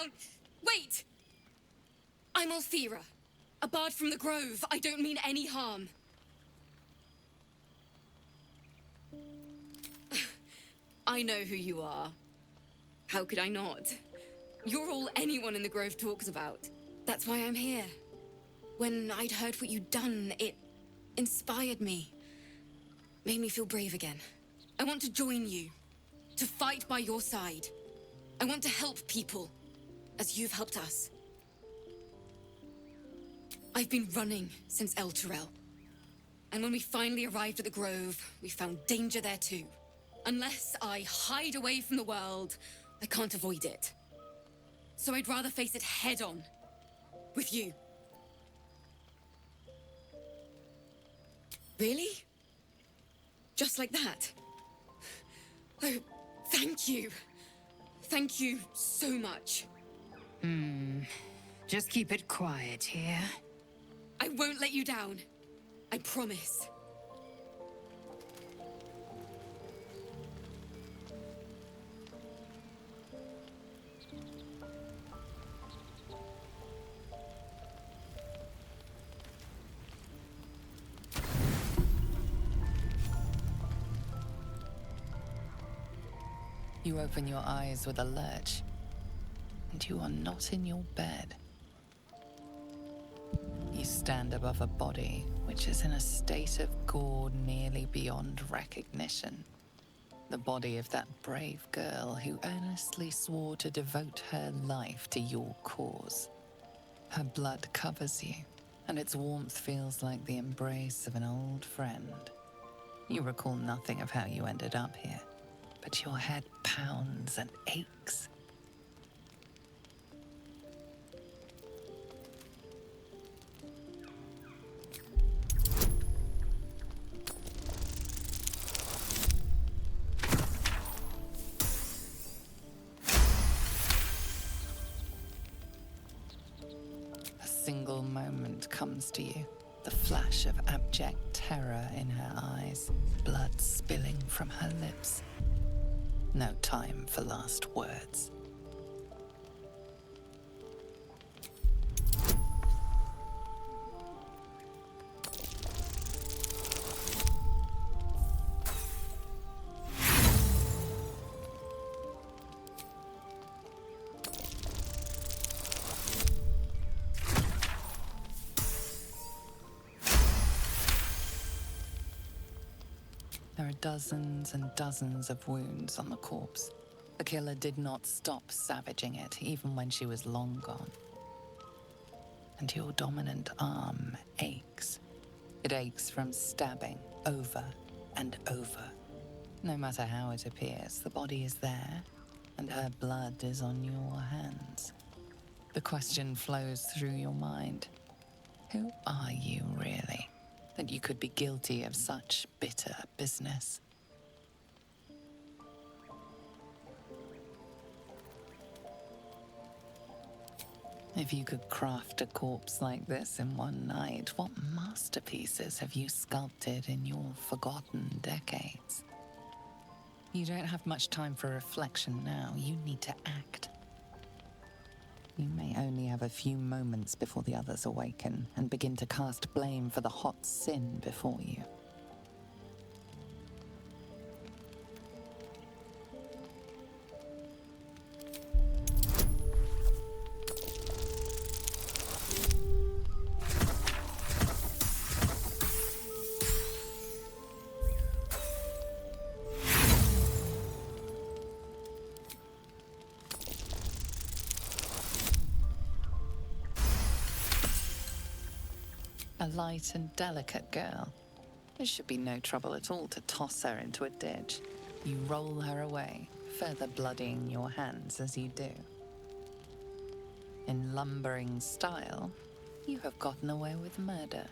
can't... Wait! I'm Alfira, a bard from the Grove. I don't mean any harm. I know who you are. How could I not? You're all anyone in the Grove talks about. That's why I'm here. When I'd heard what you'd done, it inspired me. Made me feel brave again. I want to join you. To fight by your side. I want to help people, as you've helped us. I've been running since El Turel. And when we finally arrived at the Grove, we found danger there too. Unless I hide away from the world, I can't avoid it. So I'd rather face it head-on. With you. Really? Just like that? Oh, thank you. Thank you so much. Just keep it quiet here. I won't let you down. I promise. You open your eyes with a lurch, and you are not in your bed. You stand above a body which is in a state of gore nearly beyond recognition. The body of that brave girl who earnestly swore to devote her life to your cause. Her blood covers you, and its warmth feels like the embrace of an old friend. You recall nothing of how you ended up here, but your head pounds and aches. A single moment comes to you, the flash of abject terror in her eyes, blood spilling from her lips. No time for last words. There are dozens and dozens of wounds on the corpse. The killer did not stop savaging it, even when she was long gone. And your dominant arm aches. It aches from stabbing over and over. No matter how it appears, the body is there, and her blood is on your hands. The question flows through your mind. Who are you, really, that you could be guilty of such bitter business? If you could craft a corpse like this in one night, what masterpieces have you sculpted in your forgotten decades? You don't have much time for reflection now. You need to act. You may only have a few moments before the others awaken and begin to cast blame for the hot sin before you. A light and delicate girl. There should be no trouble at all to toss her into a ditch. You roll her away, further bloodying your hands as you do. In lumbering style, you have gotten away with murder.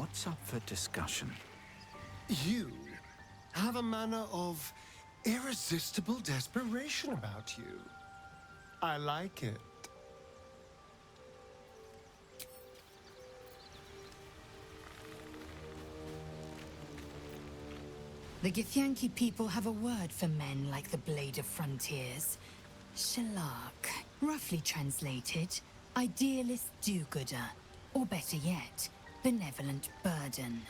What's up for discussion? You have a manner of irresistible desperation about you. I like it. The Githyanki people have a word for men like the Blade of Frontiers. Shalak. Roughly translated, idealist do-gooder. Or better yet, benevolent burden.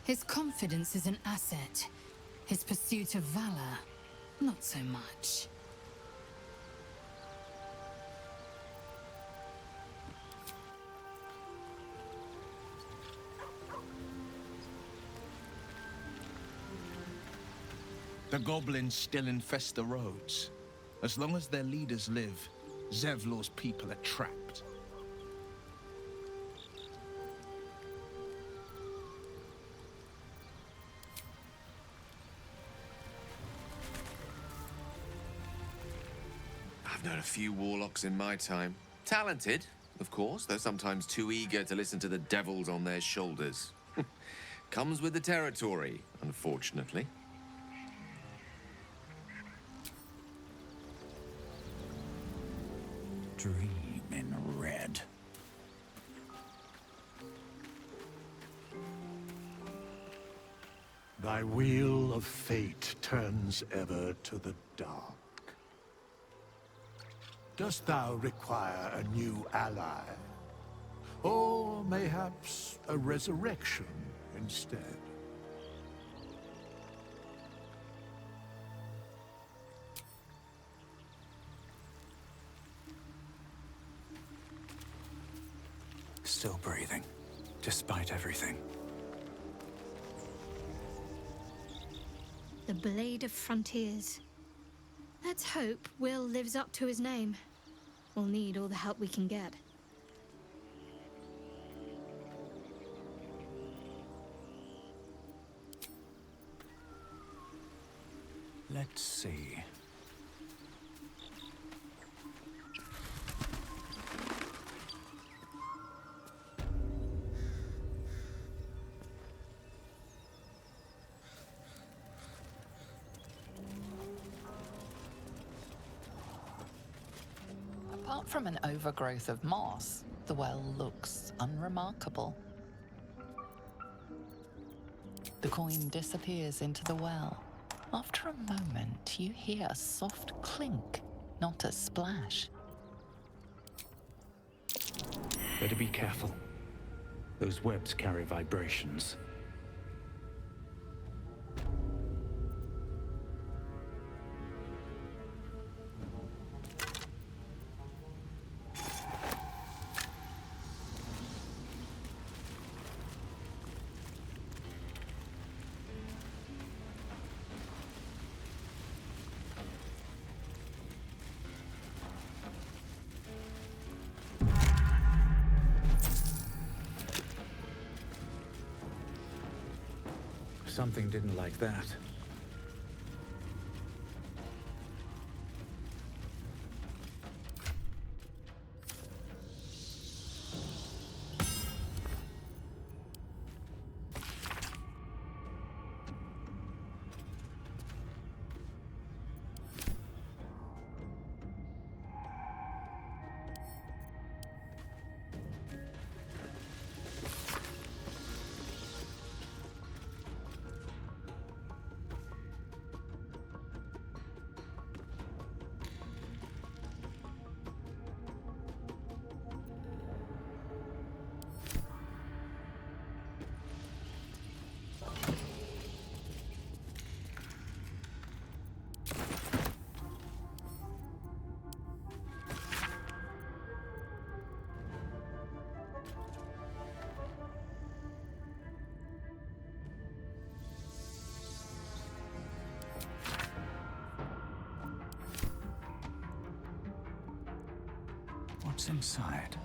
His confidence is an asset. His pursuit of valor, not so much. The goblins still infest the roads. As long as their leaders live, Zevlor's people are trapped. I've known a few warlocks in my time. Talented, of course, though sometimes too eager to listen to the devils on their shoulders. Comes with the territory, unfortunately. Dream in red. Thy wheel of fate turns ever to the dark. Dost thou require a new ally? Or mayhaps a resurrection instead? Still breathing, despite everything. The Blade of Frontiers. Let's hope Will lives up to his name. We'll need all the help we can get. Let's see. Apart from an overgrowth of moss, the well looks unremarkable. The coin disappears into the well. After a moment, you hear a soft clink, not a splash. Better be careful. Those webs carry vibrations. Something didn't like that. What's inside?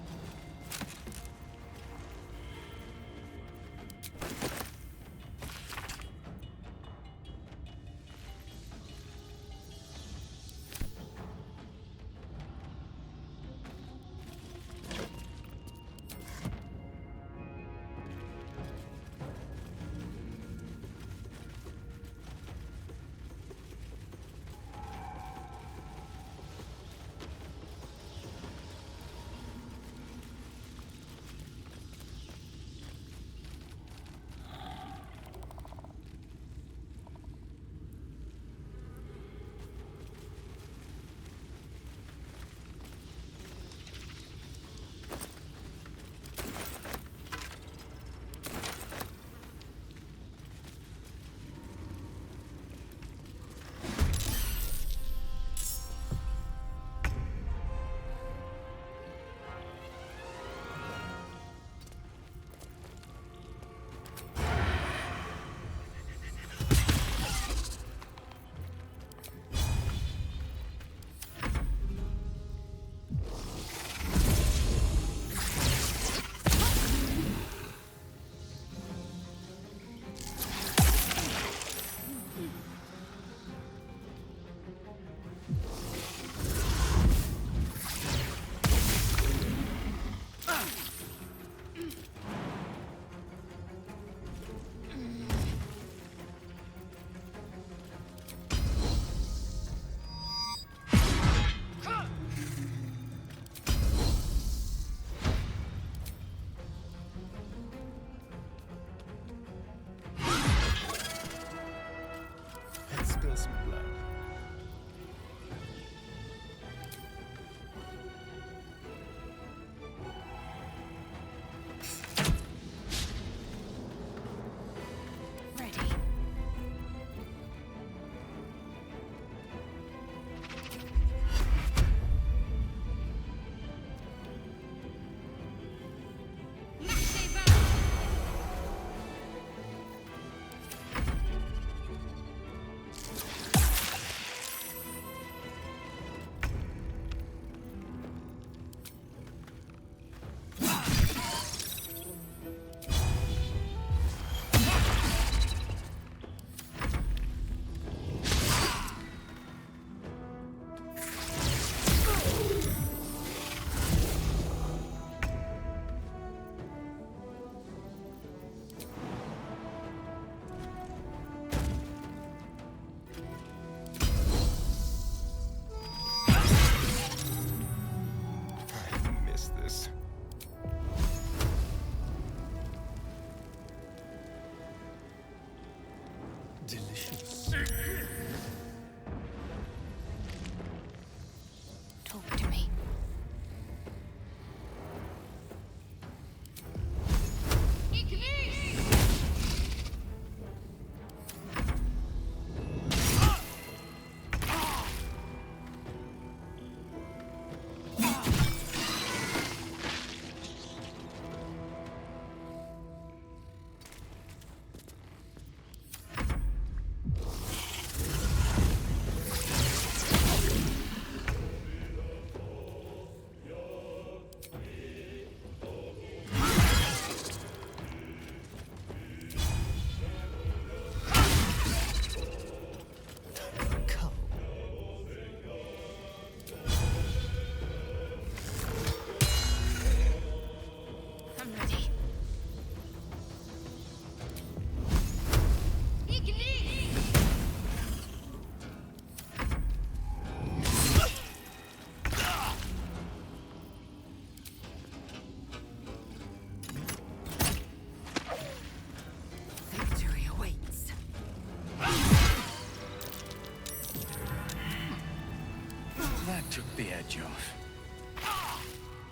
That took the edge off.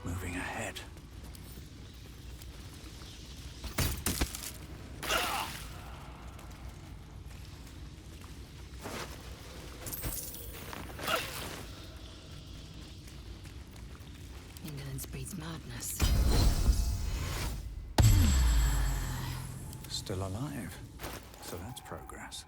Moving ahead. Indolence breeds madness. Still alive. So that's progress.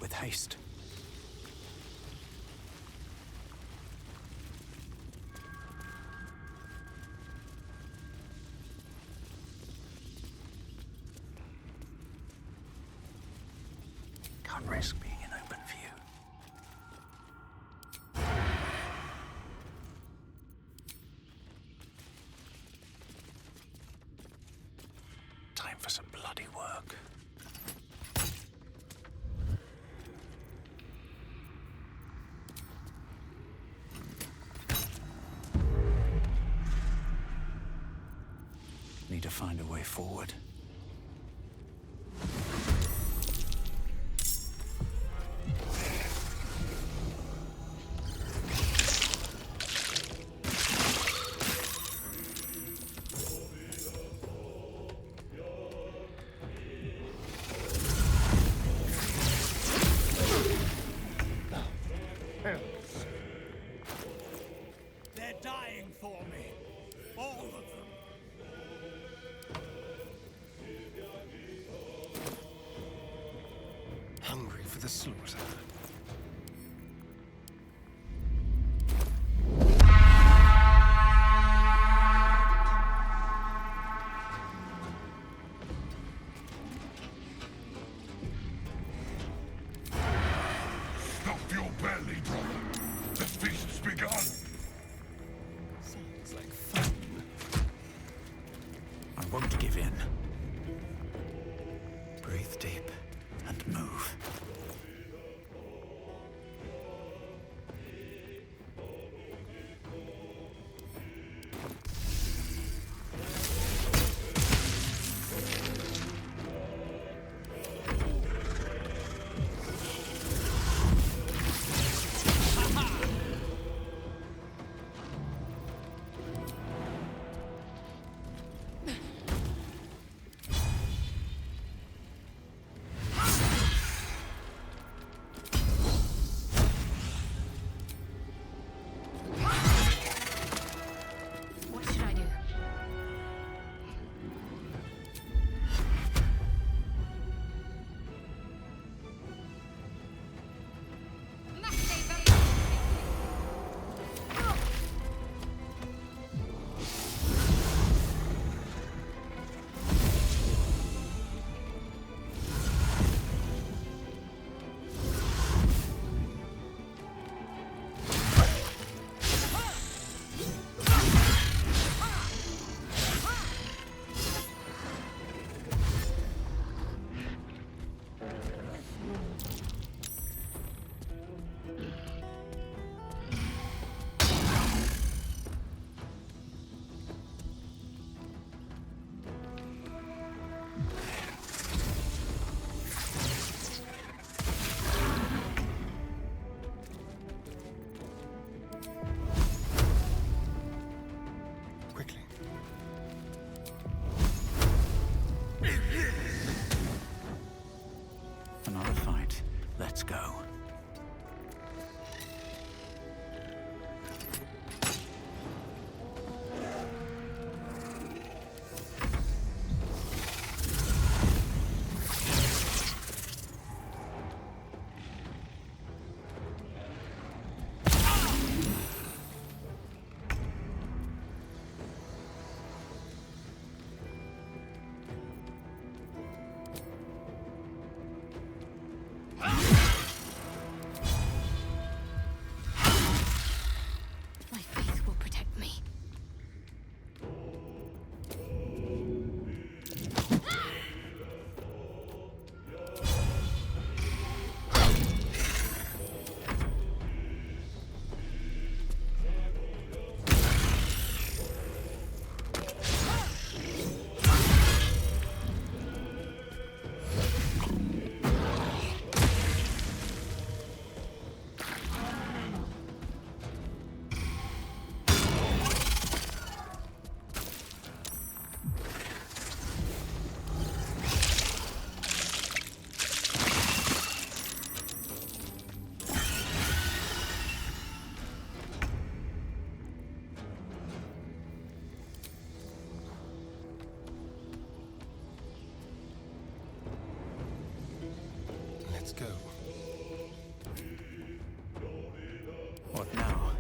With haste. Can't risk being in open view. Time for some bloody work. Need to find a way forward. They're dying for me. All of them. Hungry for the slaughter. Stuff your belly, brother. The feast's begun. Sounds like fun. I won't give in. Breathe deep and move. What should I do? Quickly. Another fight. Let's go. Let's go. What now?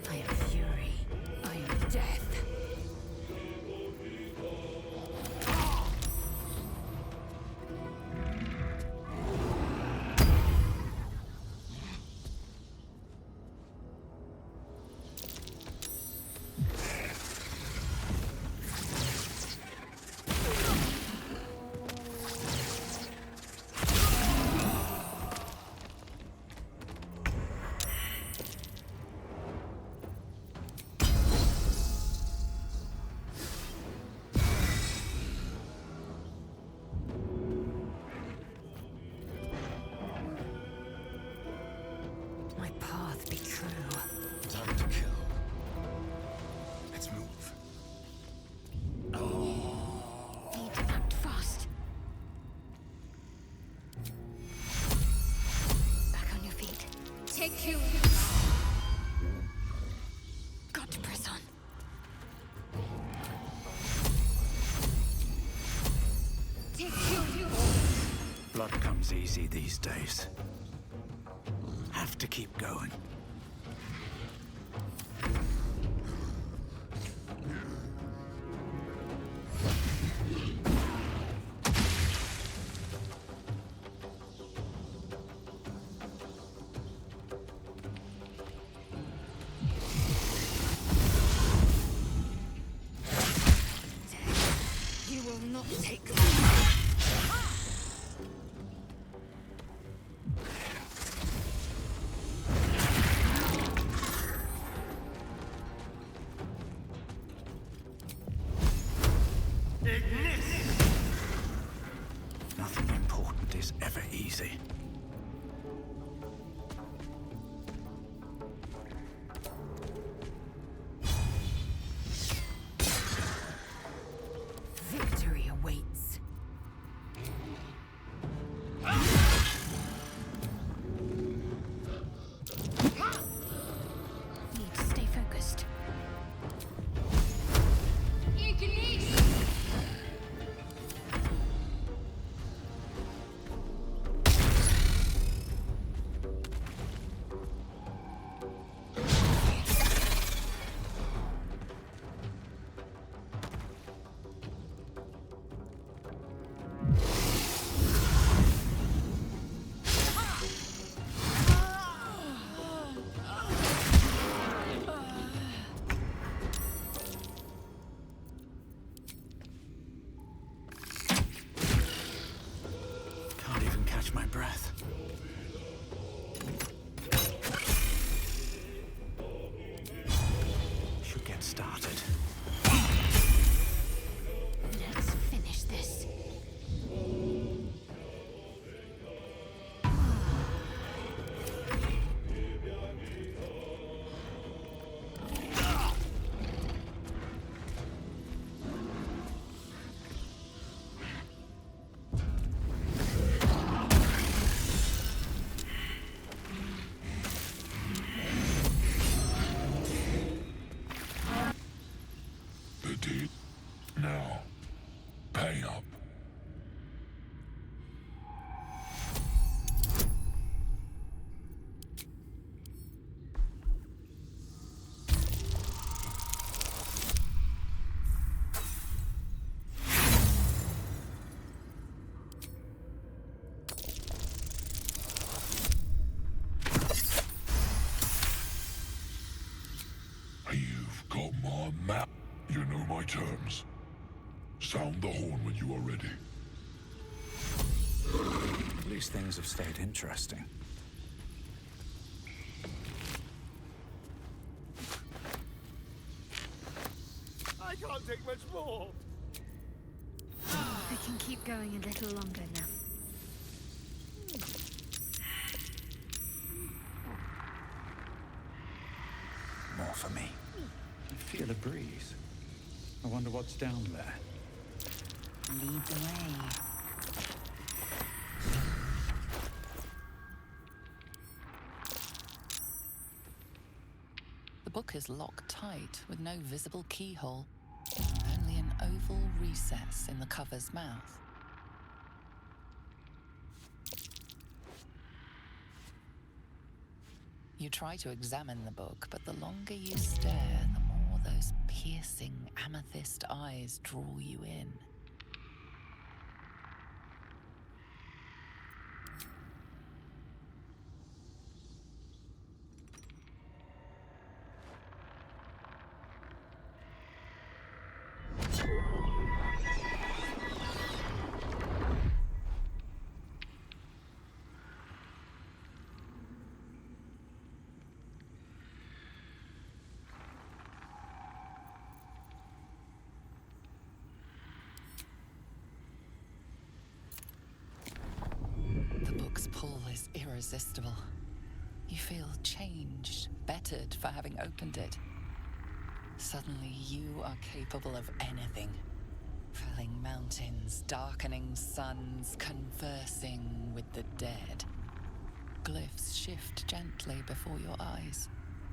I am fury. I am death. My path be true. Time to kill. Let's move. Need to act fast. Back on your feet. Take you. Got to press on. Take you. Blood comes easy these days. Have to keep going. You will not take Nothing important is ever easy. victory awaits. Need to stay focused. Can't even catch my breath. Should get started. Let's finish this. The deed. Now. Pay up. You've got my map. You know my terms. Sound the horn when you are ready. At least things have stayed interesting. I can't take much more. We can keep going a little longer now. More for me. I feel a breeze. I wonder what's down there. Lead the way. The book is locked tight with no visible keyhole, only an oval recess in the cover's mouth. You try to examine the book, but the longer you stare, the more those piercing amethyst eyes draw you in. The book's pull is irresistible. You feel changed, bettered for having opened it. Suddenly, you are capable of anything. Felling mountains, darkening suns, conversing with the dead. Glyphs shift gently before your eyes.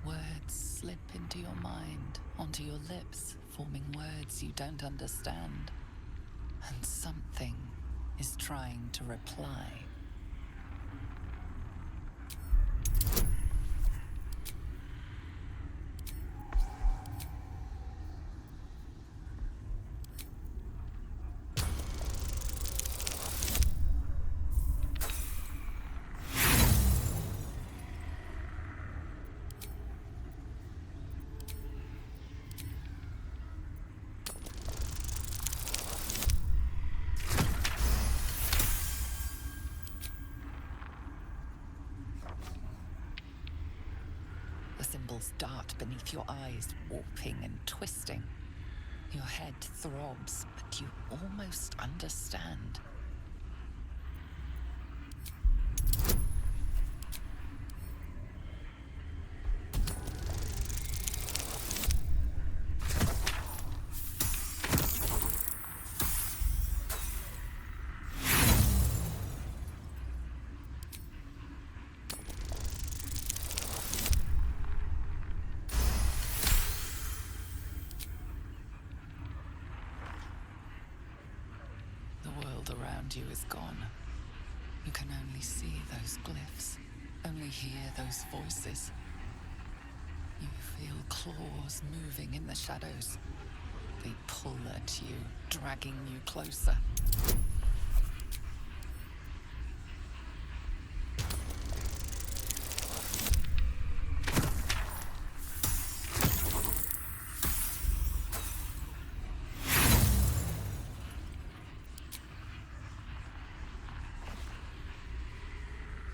Words slip into your mind, onto your lips, forming words you don't understand. And something is trying to reply. The symbols dart beneath your eyes, warping and twisting. Your head throbs, but you almost understand. Around you is gone. You can only see those glyphs, only hear those voices. You feel claws moving in the shadows. They pull at you, dragging you closer.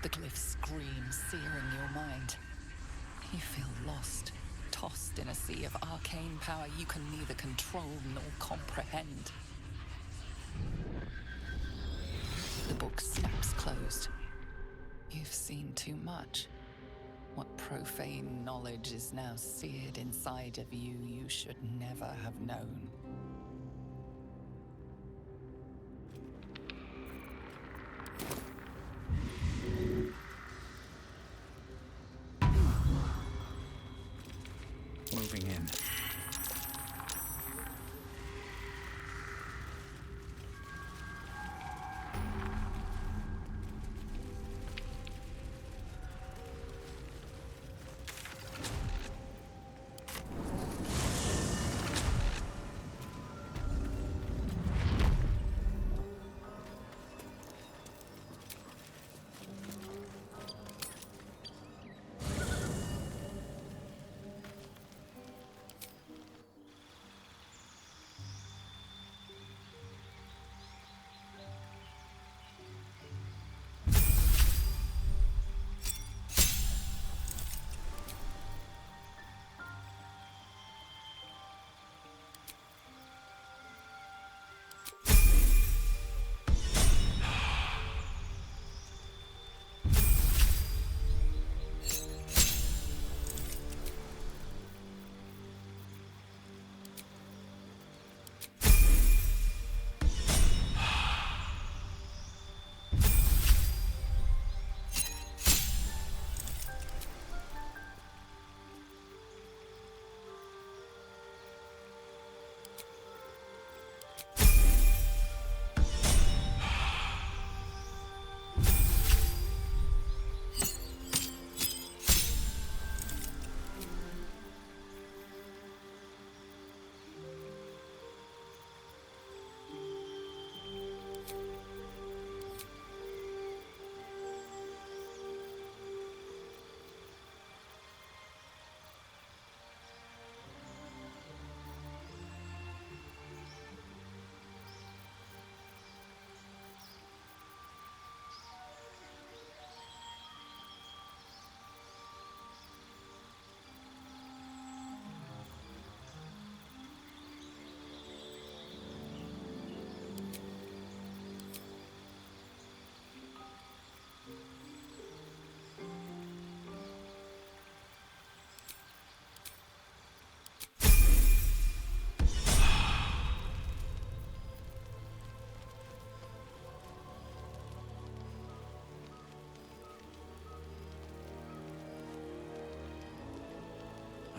The glyphs scream, searing your mind. You feel lost, tossed in a sea of arcane power you can neither control nor comprehend. The book snaps closed. You've seen too much. What profane knowledge is now seared inside of you should never have known. Moving in.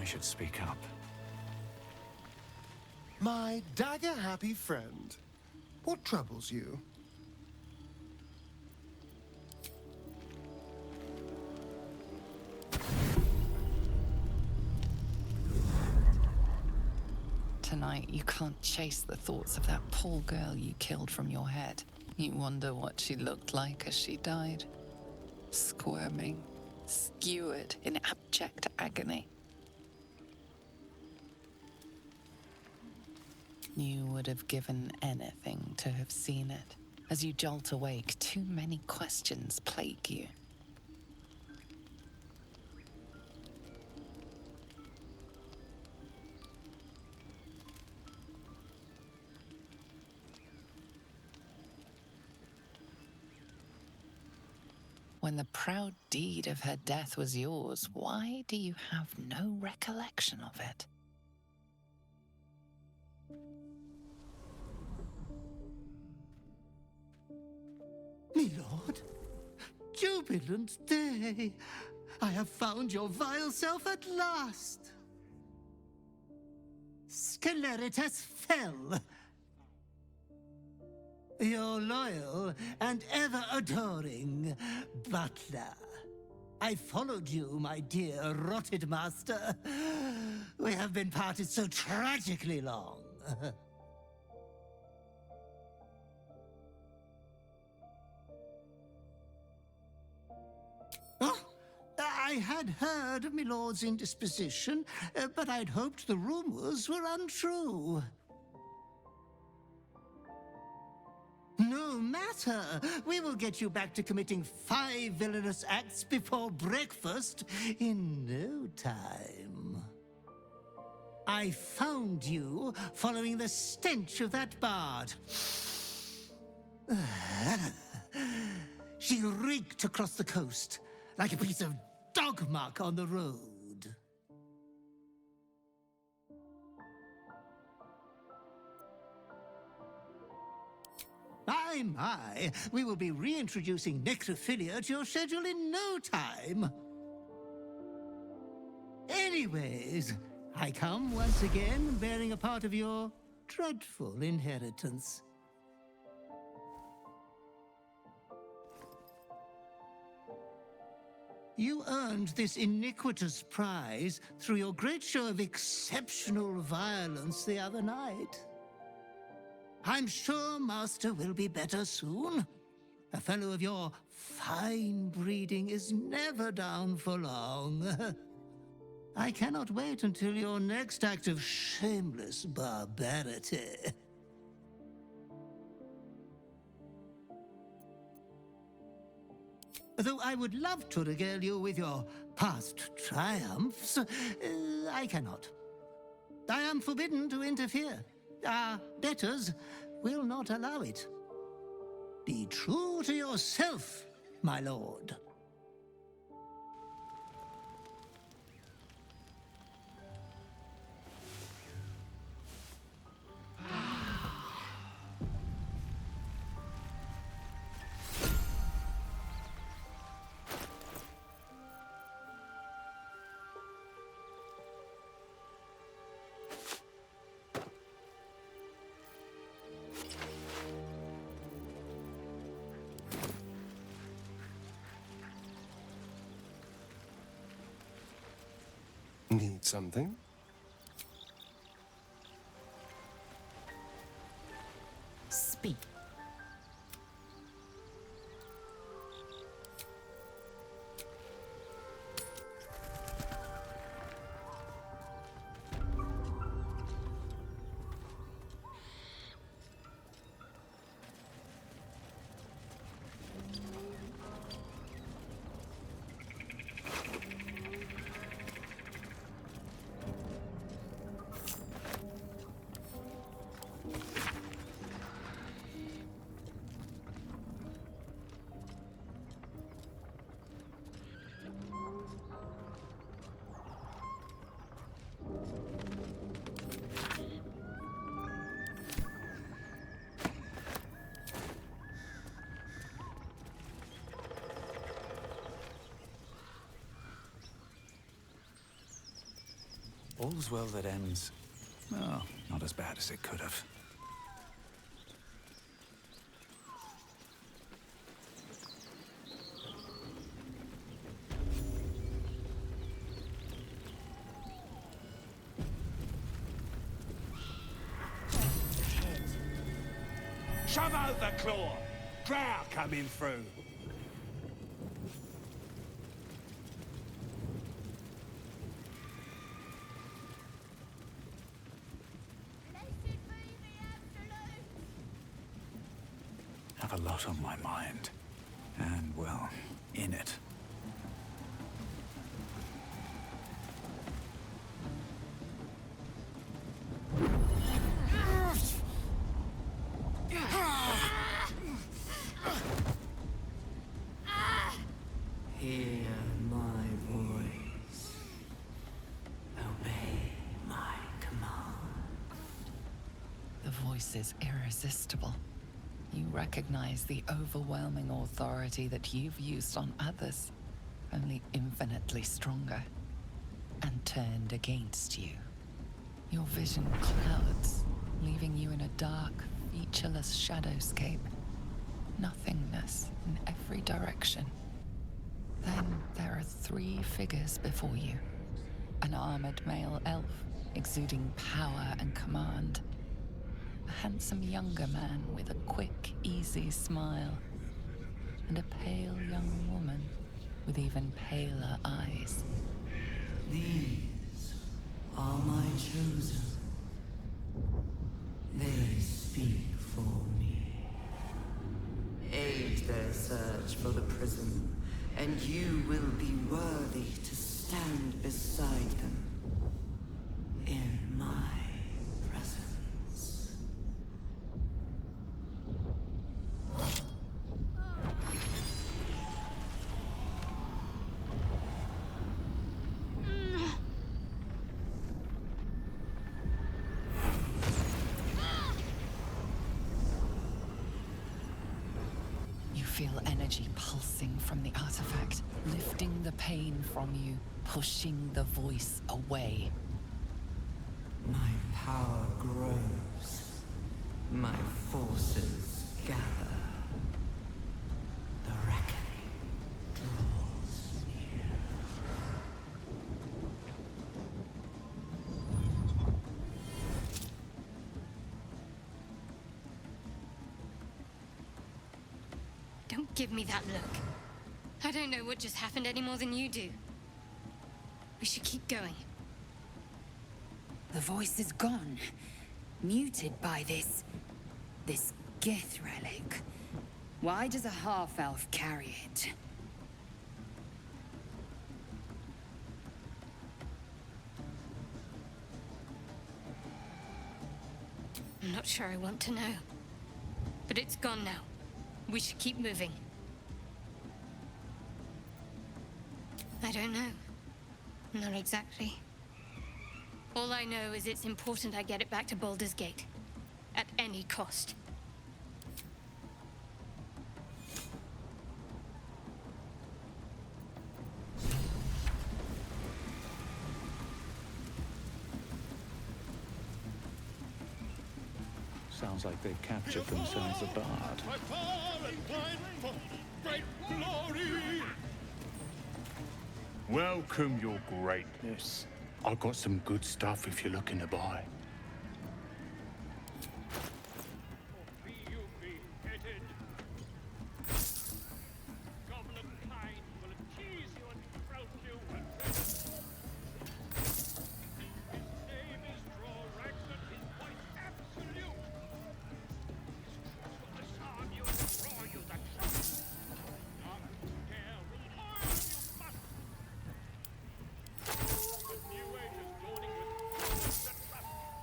I should speak up. My dagger-happy friend. What troubles you? Tonight, you can't chase the thoughts of that poor girl you killed from your head. You wonder what she looked like as she died. Squirming, skewered in abject agony. You would have given anything to have seen it. As you jolt awake, too many questions plague you. When the proud deed of her death was yours, why do you have no recollection of it? Me lord, jubilant day! I have found your vile self at last! Sceleritas fell. Your loyal and ever-adoring butler. I followed you, my dear rotted master. We have been parted so tragically long. Oh, I had heard of my lord's indisposition, but I'd hoped the rumors were untrue. No matter. We will get you back to committing 5 villainous acts before breakfast in no time. I found you following the stench of that bard. She reeked across the coast like a piece of dog muck on the road. My, we will be reintroducing necrophilia to your schedule in no time. Anyways, I come once again bearing a part of your dreadful inheritance. You earned this iniquitous prize through your great show of exceptional violence the other night. I'm sure Master will be better soon. A fellow of your fine breeding is never down for long. I cannot wait until your next act of shameless barbarity. Though I would love to regale you with your past triumphs, I cannot. I am forbidden to interfere. Our betters will not allow it. Be true to yourself, my lord. Need something? Speak. All's well that ends. Oh, not as bad as it could have. Shove out the claw! Drow coming through! Have a lot on my mind. And, well, in it. Hear my voice. Obey my command. The voice is irresistible. You recognize the overwhelming authority that you've used on others, only infinitely stronger, and turned against you. Your vision clouds, leaving you in a dark, featureless shadowscape. Nothingness in every direction. Then there are 3 figures before you. An armored male elf, exuding power and command. A handsome younger man with a quick, easy smile. And a pale young woman with even paler eyes. These are my chosen. They speak for me. Aid their search for the prison, and you will be worthy to stand beside them in my presence. You feel energy pulsing from the artifact, lifting the pain from you, pushing the voice away. My power grows. My forces gather. The reckoning draws near. Don't give me that look. I don't know what just happened any more than you do. We should keep going. The voice is gone. Muted by this Gith relic. Why does a half-elf carry it? I'm not sure I want to know. But it's gone now. We should keep moving. I don't know. Not exactly. All I know is it's important I get it back to Baldur's Gate. At any cost. Sounds like they've captured themselves a bard. My power and wine for great glory! Welcome, your greatness. I've got some good stuff if you're looking to buy. Be you beheaded. Goblin kind will tease you and trout you and his name is Drow Rogue and his voice absolute. His trust will disarm you and draw you the truth. None who dare will harm you must. The new age is dawning with the trust.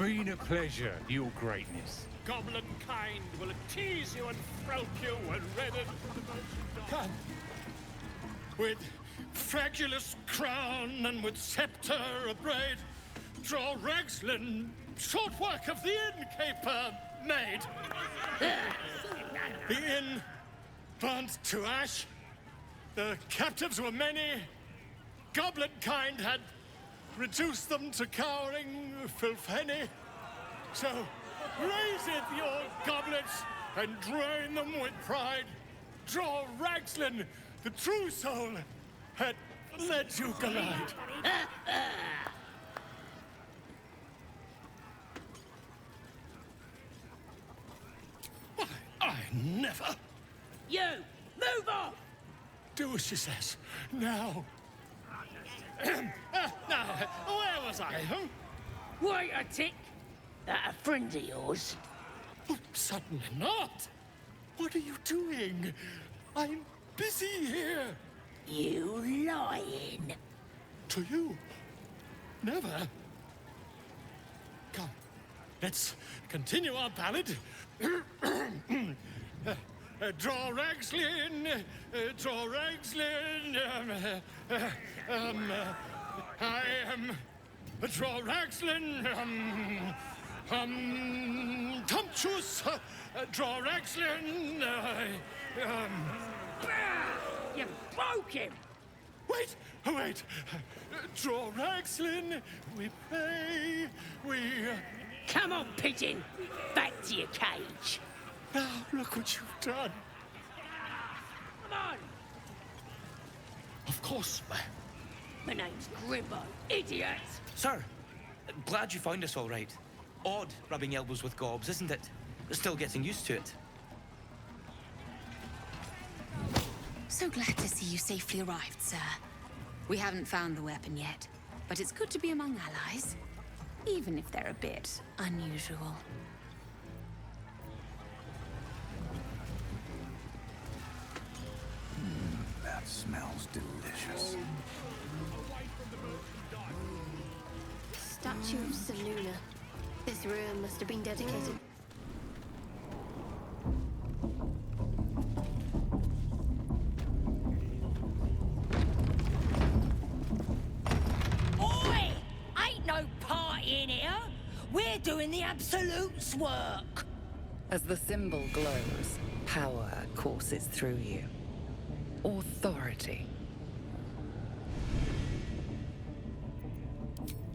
been a pleasure, Your Greatness. Goblin kind will tease you and throat you when ready for the merchandise. Come. With fragulous crown and with scepter abraid, Drow Ragslin, short work of the innkeeper made. The inn burnt to ash. The captives were many. Goblin kind had reduced them to cowering filthenny. So raise it, your goblets, and drain them with pride. Drow Ragslin, the true soul, had let you glide. I never. You! Move off! Do as she says. Now. Now, where was I? Huh? Wait a tick! That a friend of yours? Oh, certainly not. What are you doing? I'm busy here. You lying. To you? Never. Come, let's continue our ballad. Drow Ragslin, Drow Ragslin, I am Drow Ragslin, Tumptuous, Drow Ragslin, You broke him! Wait, wait. Drow Ragslin, we pray, we... Come on, pigeon! Back to your cage! Now, look what you've done. Come on! Of course, My name's Grimbo, idiot! Sir, glad you found us all right. Odd rubbing elbows with gobs, isn't it? Still getting used to it. So glad to see you safely arrived, sir. We haven't found the weapon yet, but it's good to be among allies, even if they're a bit unusual. That smells delicious. Statue of Seluna. This ruin must have been dedicated. Oi! Ain't no party in here! We're doing the Absolute's work! As the symbol glows, power courses through you. Authority.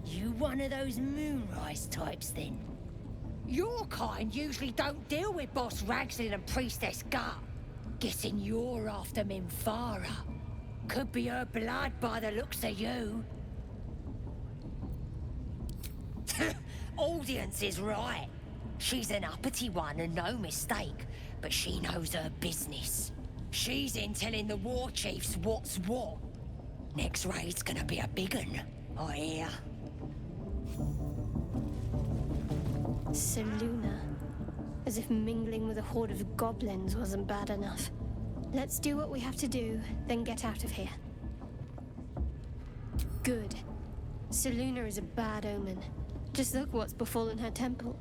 You one of those moonrise types, then? Your kind usually don't deal with Boss Ragslin and Priestess Gut. Guessing you're after Minthara. Could be her blood by the looks of you. Audience is right. She's an uppity one and no mistake, but she knows her business. She's in telling the war chiefs what's what. Next raid's gonna be a big un, I hear. Seluna. As if mingling with a horde of goblins wasn't bad enough. Let's do what we have to do, then get out of here. Good. Seluna is a bad omen. Just look what's befallen her temple.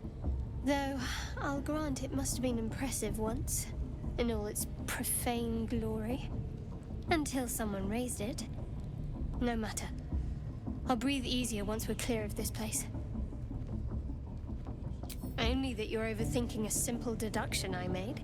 Though, I'll grant it must have been impressive once, in all its profane glory. Until someone raised it. No matter. I'll breathe easier once we're clear of this place. Only that you're overthinking a simple deduction I made.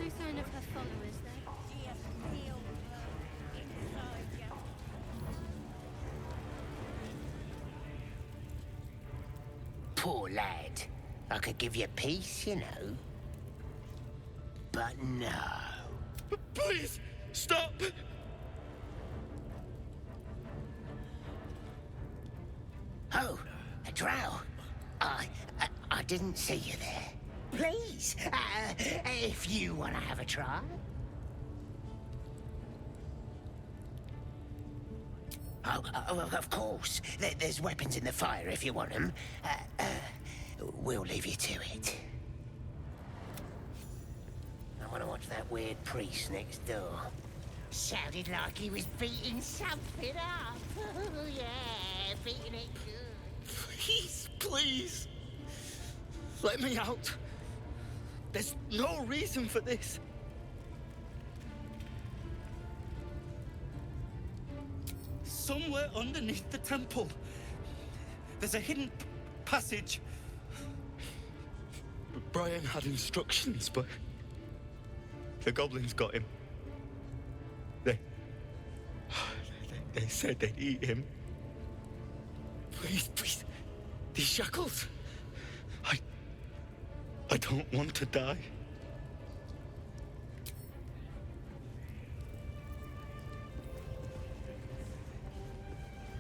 No sign of her followers, though. Poor lad. I could give you peace, you know. But no. Please, stop! Oh, a drow. I didn't see you there. Please, if you want to have a try. Oh, of course. There's weapons in the fire if you want them. We'll leave you to it. I want to watch that weird priest next door. Sounded like he was beating something up. Oh, yeah, beating it good. Please. Let me out. There's no reason for this. Somewhere underneath the temple, there's a hidden passage. Brian had instructions, but the goblins got him. They said they'd eat him. Please, these shackles. I don't want to die.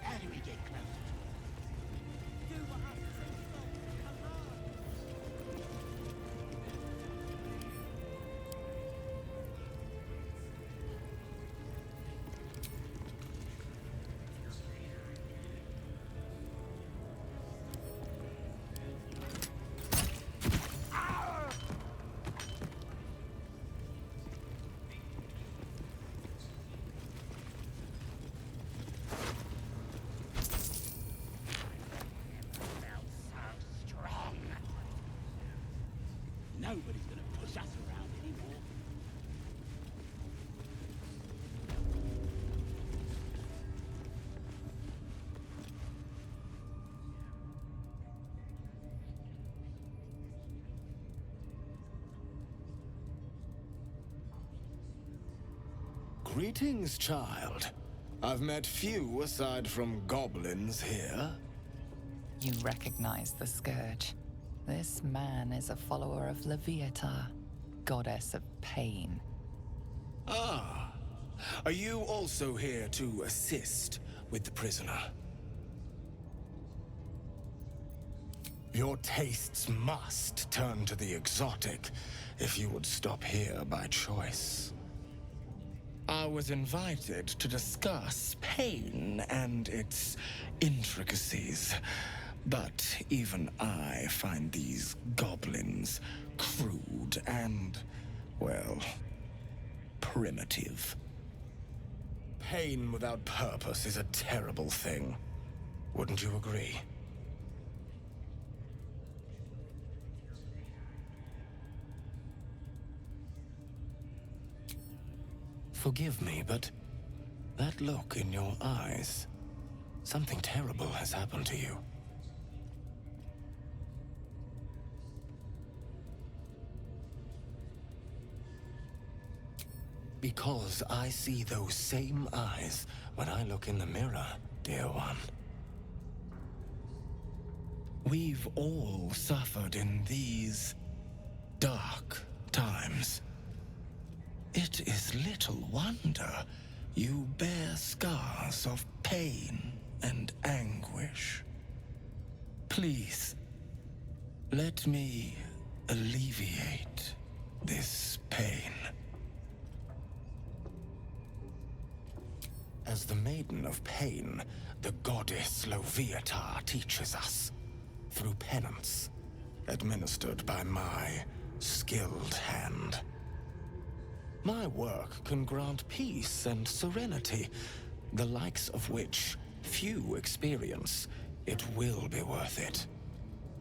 How do we get closer? Nobody's gonna push us around anymore. Greetings, child. I've met few aside from goblins here. You recognize the Scourge. This man is a follower of Leviatha, goddess of pain. Ah, are you also here to assist with the prisoner? Your tastes must turn to the exotic if you would stop here by choice. I was invited to discuss pain and its intricacies. But even I find these goblins crude and, well, primitive. Pain without purpose is a terrible thing. Wouldn't you agree? Forgive me, but that look in your eyes, something terrible has happened to you. Because I see those same eyes when I look in the mirror, dear one. We've all suffered in these dark times. It is little wonder you bear scars of pain and anguish. Please, let me alleviate this pain. As the Maiden of Pain, the goddess Leviatha teaches us, through penance, administered by my skilled hand. My work can grant peace and serenity, the likes of which few experience. It will be worth it.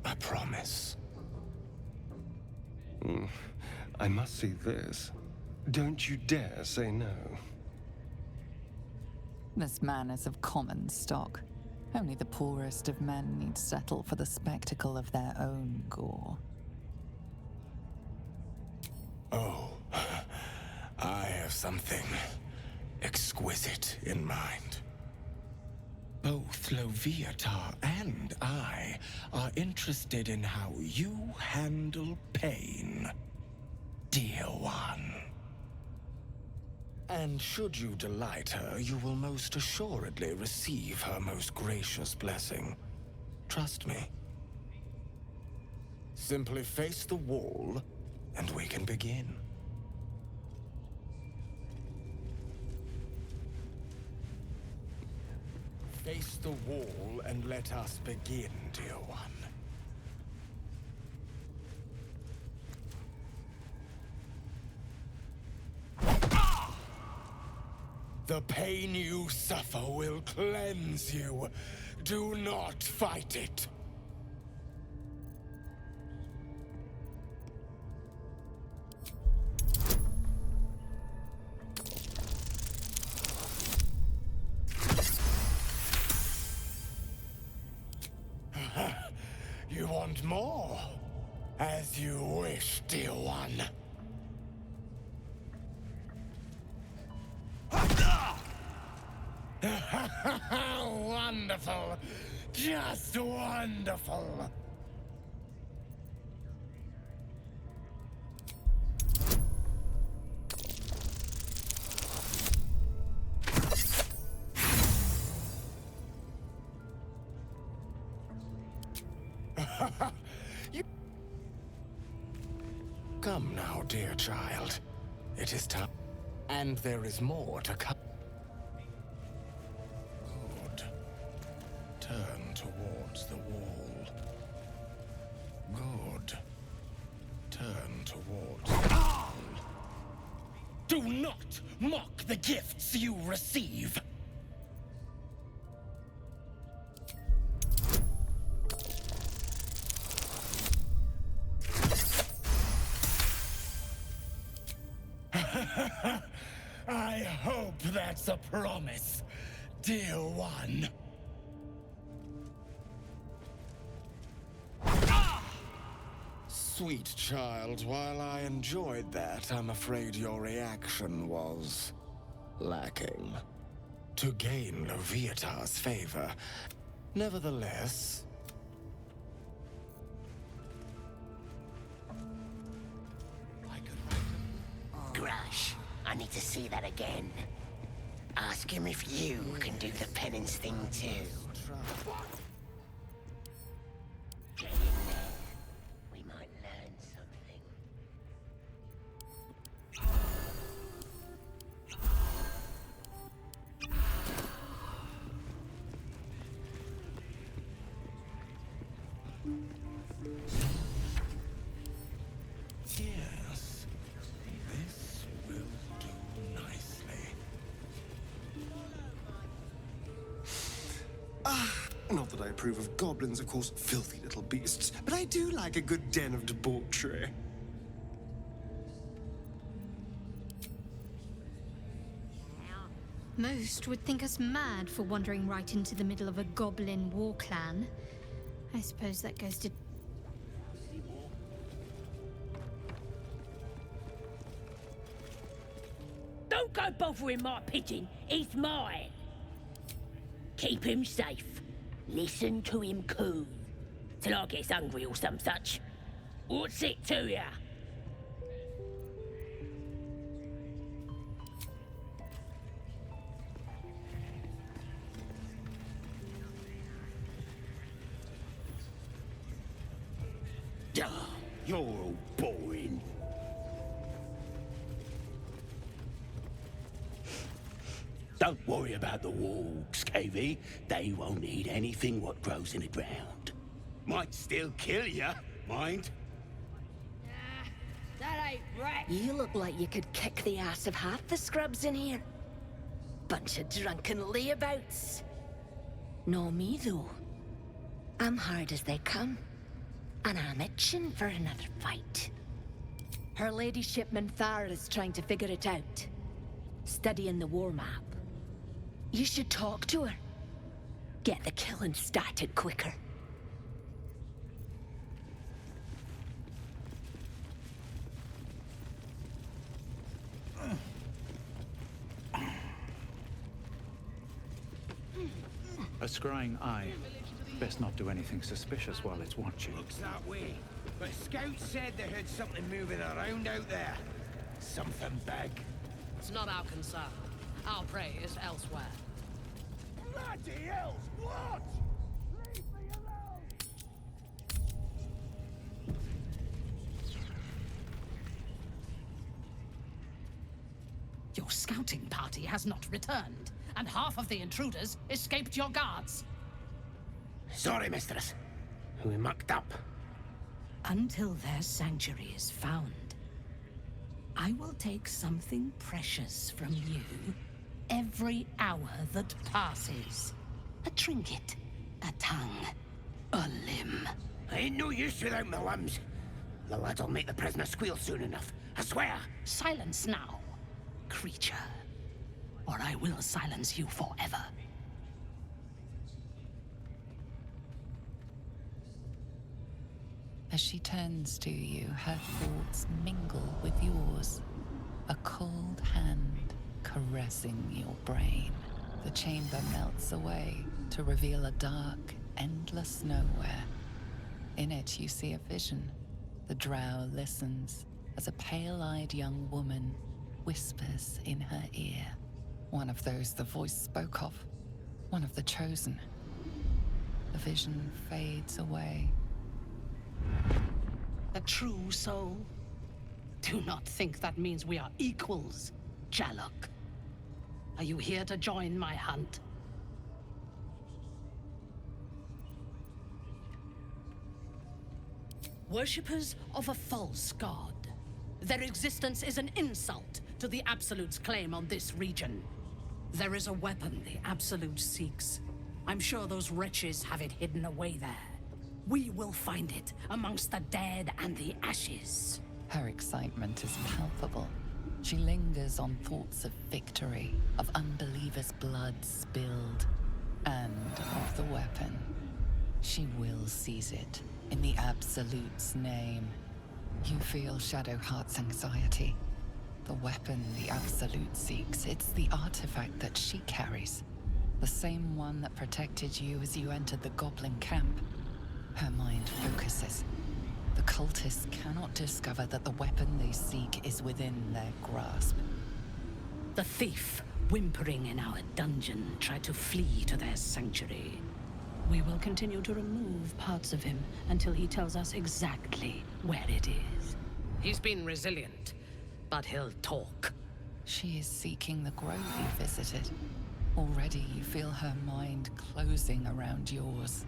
I promise. I must see this. Don't you dare say no. This man is of common stock. Only the poorest of men need settle for the spectacle of their own gore. Oh, I have something exquisite in mind. Both Leviatha and I are interested in how you handle pain, dear one. And should you delight her, you will most assuredly receive her most gracious blessing. Trust me. Simply face the wall, and we can begin. Face the wall and let us begin, dear one. The pain you suffer will cleanse you. Do not fight it. You want more? As you wish, dear one. Wonderful! Just wonderful! Come now, dear child. It is time. And there is more to come. Good. Turn towards the wall. Good. Turn towards the wall. Do not mock the gifts you receive! I hope that's a promise, dear one. Sweet child, while I enjoyed that, I'm afraid your reaction was lacking. To gain Loviatar's favor, nevertheless... Grush, I need to see that again. Ask him if you can do the penance thing too. Get in there. We might learn something. Yes, this will do nicely. Not that I approve of goblins, of course, filthy little beasts, but I do like a good den of debauchery. Most would think us mad for wandering right into the middle of a goblin war clan. I suppose that goes to... Don't go bothering my pigeon. He's mine. Keep him safe. Listen to him coo. Till I gets hungry or some such. What's it to ya? You're all boring. Don't worry about the walls, KV. They won't eat anything what grows in the ground. Might still kill ya, mind? That ain't right. You look like you could kick the ass of half the scrubs in here. Bunch of drunken layabouts. No me, though. I'm hard as they come. And I'm itching for another fight. Her ladyship Minthara is trying to figure it out. Studying the war map. You should talk to her. Get the killing started quicker. A scrying eye. Best not do anything suspicious while it's watching. Looks that way. But scouts said they heard something moving around out there. Something big. It's not our concern. Our prey is elsewhere. Bloody hells! What? Leave me alone! You're Your scouting party has not returned, and half of the intruders escaped your guards. Sorry, mistress. We mucked up. Until their sanctuary is found, I will take something precious from you every hour that passes. A trinket, a tongue, a limb. I ain't no use without my limbs. The lads'll make the prisoner squeal soon enough, I swear. Silence now, creature, or I will silence you forever. As she turns to you, her thoughts mingle with yours. A cold hand caressing your brain. The chamber melts away to reveal a dark, endless nowhere. In it, you see a vision. The drow listens as a pale-eyed young woman whispers in her ear. One of those the voice spoke of. One of the chosen. The vision fades away. A true soul? Do not think that means we are equals, Jalok. Are you here to join my hunt? Worshippers of a false god. Their existence is an insult to the Absolute's claim on this region. There is a weapon the Absolute seeks. I'm sure those wretches have it hidden away there. We will find it amongst the dead and the ashes. Her excitement is palpable. She lingers on thoughts of victory, of unbelievers' blood spilled, and of the weapon. She will seize it, in the Absolute's name. You feel Shadowheart's anxiety. The weapon the Absolute seeks, it's the artifact that she carries. The same one that protected you as you entered the goblin camp. Her mind focuses. The cultists cannot discover that the weapon they seek is within their grasp. The thief, whimpering in our dungeon, tried to flee to their sanctuary. We will continue to remove parts of him until he tells us exactly where it is. He's been resilient, but he'll talk. She is seeking the grove you visited. Already you feel her mind closing around yours.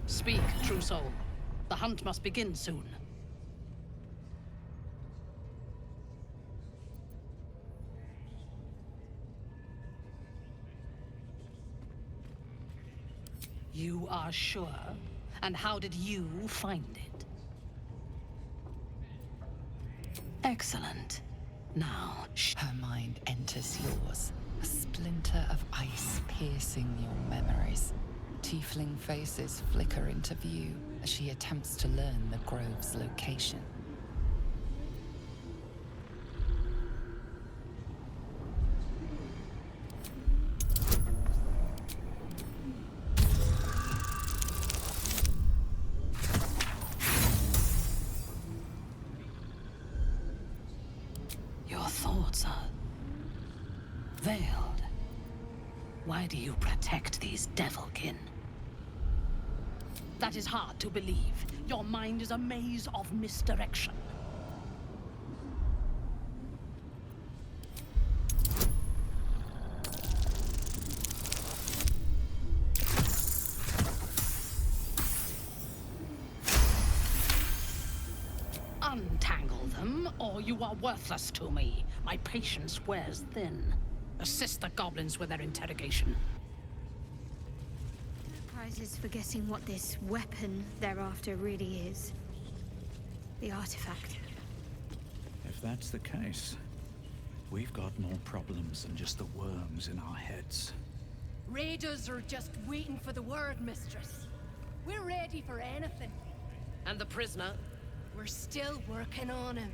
Speak, true soul. The hunt must begin soon. You are sure? And how did you find it? Excellent. Now, her mind enters yours. A splinter of ice piercing your memories. Tiefling faces flicker into view as she attempts to learn the grove's location. Your thoughts are veiled. Why do you protect these devilkin? That is hard to believe. Your mind is a maze of misdirection. Untangle them, or you are worthless to me. My patience wears thin. Assist the goblins with their interrogation. Prizes for guessing what this weapon thereafter really is. The artifact. If that's the case, we've got more problems than just the worms in our heads. Raiders are just waiting for the word, mistress. We're ready for anything. And the prisoner? We're still working on him.